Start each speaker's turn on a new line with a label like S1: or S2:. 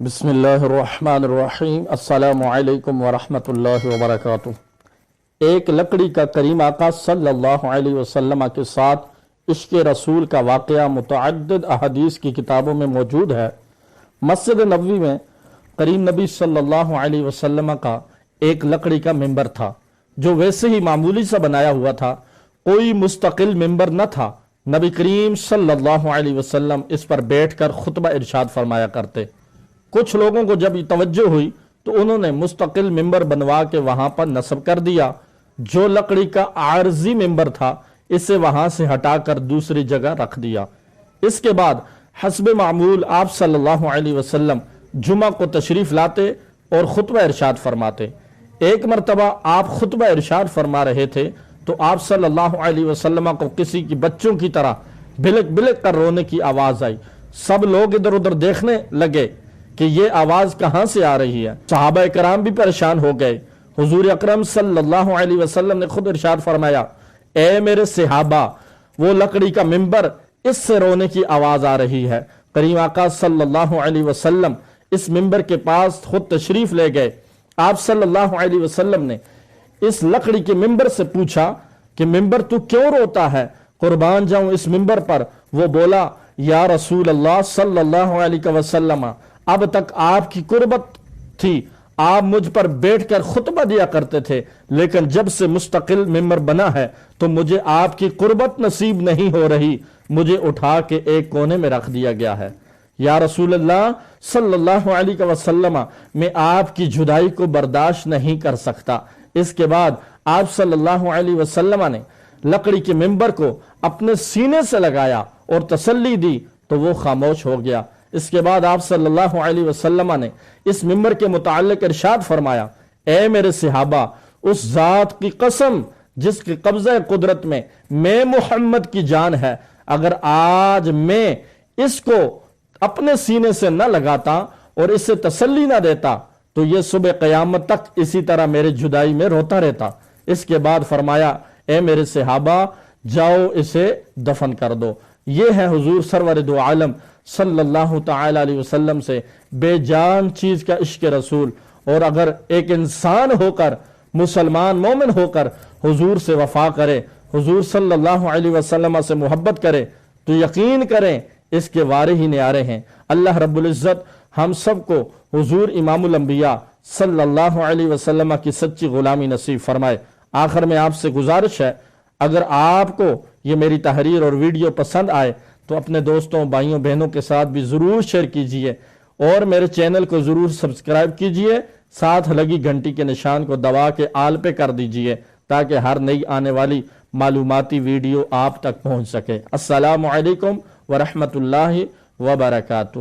S1: بسم اللہ الرحمن الرحیم۔ السلام علیکم ورحمۃ اللہ وبرکاتہ۔ ایک لکڑی کا کریم آقا صلی اللہ علیہ وسلم کے ساتھ عشق رسول کا واقعہ متعدد احادیث کی کتابوں میں موجود ہے۔ مسجد نبوی میں کریم نبی صلی اللہ علیہ وسلم کا ایک لکڑی کا ممبر تھا جو ویسے ہی معمولی سا بنایا ہوا تھا، کوئی مستقل ممبر نہ تھا۔ نبی کریم صلی اللہ علیہ وسلم اس پر بیٹھ کر خطبہ ارشاد فرمایا کرتے۔ کچھ لوگوں کو جب یہ توجہ ہوئی تو انہوں نے مستقل ممبر بنوا کے وہاں پر نصب کر دیا۔ جو لکڑی کا عارضی ممبر تھا اسے وہاں سے ہٹا کر دوسری جگہ رکھ دیا۔ اس کے بعد حسب معمول آپ صلی اللہ علیہ وسلم جمعہ کو تشریف لاتے اور خطبہ ارشاد فرماتے۔ ایک مرتبہ آپ خطبہ ارشاد فرما رہے تھے تو آپ صلی اللہ علیہ وسلم کو کسی کی بچوں کی طرح بلک بلک کر رونے کی آواز آئی۔ سب لوگ ادھر ادھر دیکھنے لگے کہ یہ آواز کہاں سے آ رہی ہے۔ صحابہ کرام بھی پریشان ہو گئے۔ حضور اکرم صلی اللہ علیہ وسلم نے خود ارشاد فرمایا، اے میرے صحابہ، وہ لکڑی کا ممبر، اس سے رونے کی آواز آ رہی ہے۔ کریم آقا صلی اللہ علیہ وسلم اس ممبر کے پاس خود تشریف لے گئے۔ آپ صلی اللہ علیہ وسلم نے اس لکڑی کے ممبر سے پوچھا کہ ممبر تو کیوں روتا ہے؟ قربان جاؤں اس ممبر پر۔ وہ بولا، یا رسول اللہ صلی اللہ علیہ وسلم، اب تک آپ کی قربت تھی، آپ مجھ پر بیٹھ کر خطبہ دیا کرتے تھے، لیکن جب سے مستقل ممبر بنا ہے تو مجھے آپ کی قربت نصیب نہیں ہو رہی، مجھے اٹھا کے ایک کونے میں رکھ دیا گیا ہے۔ یا رسول اللہ صلی اللہ علیہ وسلم، میں آپ کی جدائی کو برداشت نہیں کر سکتا۔ اس کے بعد آپ صلی اللہ علیہ وسلم نے لکڑی کے ممبر کو اپنے سینے سے لگایا اور تسلی دی تو وہ خاموش ہو گیا۔ اس کے بعد آپ صلی اللہ علیہ وسلم نے اس ممبر کے متعلق ارشاد فرمایا، اے میرے صحابہ، اس ذات کی قسم جس کے قبضہ قدرت میں محمد کی جان ہے، اگر آج میں اس کو اپنے سینے سے نہ لگاتا اور اسے تسلی نہ دیتا تو یہ صبح قیامت تک اسی طرح میرے جدائی میں روتا رہتا۔ اس کے بعد فرمایا، اے میرے صحابہ، جاؤ اسے دفن کر دو۔ یہ ہے حضور سرور دو عالم صلی اللہ تعالی علیہ وسلم سے بے جان چیز کا عشق رسول۔ اور اگر ایک انسان ہو کر، مسلمان مومن ہو کر حضور سے وفا کرے، حضور صلی اللہ علیہ وسلم سے محبت کرے تو یقین کریں اس کے وارے ہی نیارے ہیں۔ اللہ رب العزت ہم سب کو حضور امام الانبیاء صلی اللہ علیہ وسلم کی سچی غلامی نصیب فرمائے۔ آخر میں آپ سے گزارش ہے، اگر آپ کو یہ میری تحریر اور ویڈیو پسند آئے تو اپنے دوستوں، بھائیوں، بہنوں کے ساتھ بھی ضرور شیئر کیجئے اور میرے چینل کو ضرور سبسکرائب کیجئے، ساتھ لگی گھنٹی کے نشان کو دبا کے آل پہ کر دیجئے تاکہ ہر نئی آنے والی معلوماتی ویڈیو آپ تک پہنچ سکے۔ السلام علیکم ورحمۃ اللہ وبرکاتہ۔